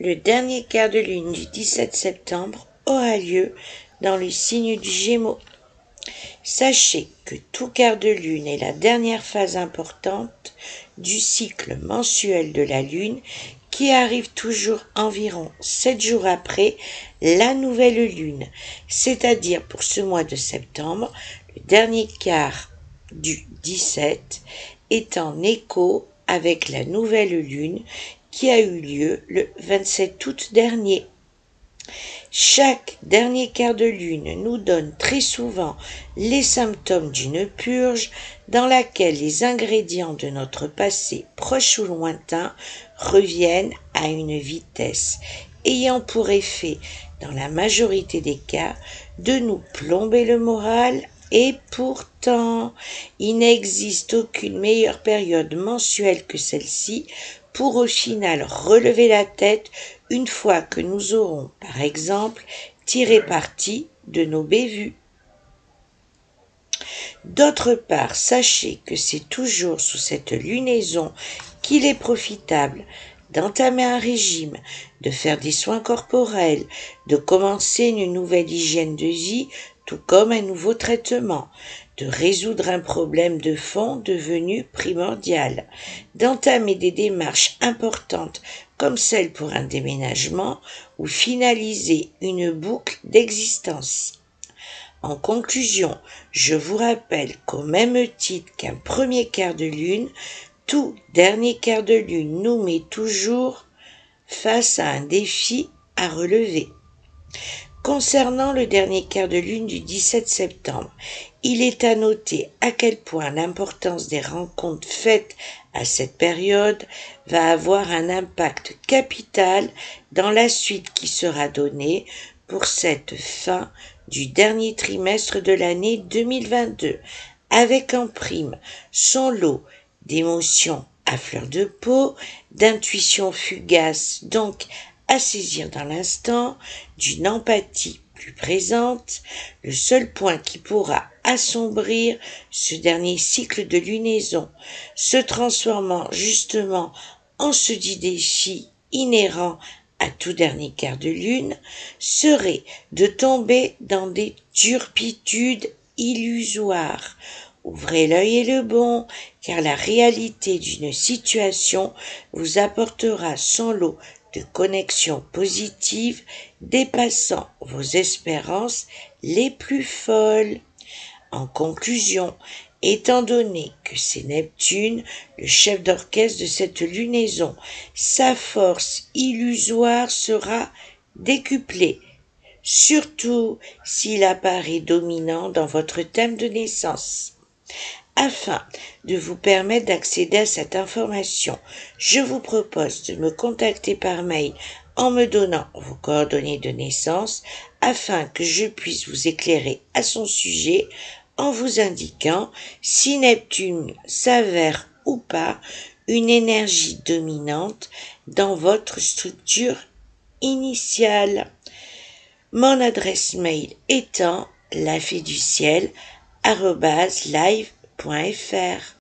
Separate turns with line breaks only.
Le dernier quart de lune du 17 septembre aura lieu dans le signe du Gémeaux. Sachez que tout quart de lune est la dernière phase importante du cycle mensuel de la lune qui arrive toujours environ 7 jours après la nouvelle lune, c'est-à-dire pour ce mois de septembre, le dernier quart du 17 est en écho avec la nouvelle lune qui a eu lieu le 27 août dernier. Chaque dernier quart de lune nous donne très souvent les symptômes d'une purge dans laquelle les ingrédients de notre passé proche ou lointain reviennent à une vitesse, ayant pour effet, dans la majorité des cas, de nous plomber le moral. Et pourtant, il n'existe aucune meilleure période mensuelle que celle-ci pour au final relever la tête une fois que nous aurons, par exemple, tiré parti de nos bévues. D'autre part, sachez que c'est toujours sous cette lunaison qu'il est profitable d'entamer un régime, de faire des soins corporels, de commencer une nouvelle hygiène de vie, tout comme un nouveau traitement, de résoudre un problème de fond devenu primordial, d'entamer des démarches importantes comme celle pour un déménagement ou finaliser une boucle d'existence. En conclusion, je vous rappelle qu'au même titre qu'un premier quart de lune, tout dernier quart de lune nous met toujours face à un défi à relever. Concernant le dernier quart de lune du 17 septembre, il est à noter à quel point l'importance des rencontres faites à cette période va avoir un impact capital dans la suite qui sera donnée pour cette fin du dernier trimestre de l'année 2022, avec en prime son lot d'émotions à fleur de peau, d'intuitions fugaces donc à saisir dans l'instant, d'une empathie plus présente, le seul point qui pourra assombrir ce dernier cycle de lunaison, se transformant justement en ce dit défi inhérent à tout dernier quart de lune, serait de tomber dans des turpitudes illusoires. Ouvrez l'œil et le bon, car la réalité d'une situation vous apportera son lot de connexions positives dépassant vos espérances les plus folles. En conclusion, étant donné que c'est Neptune, le chef d'orchestre de cette lunaison, sa force illusoire sera décuplée, surtout s'il apparaît dominant dans votre thème de naissance. Afin de vous permettre d'accéder à cette information, je vous propose de me contacter par mail en me donnant vos coordonnées de naissance afin que je puisse vous éclairer à son sujet en vous indiquant si Neptune s'avère ou pas une énergie dominante dans votre structure initiale. Mon adresse mail étant laféeduciel@live.fr.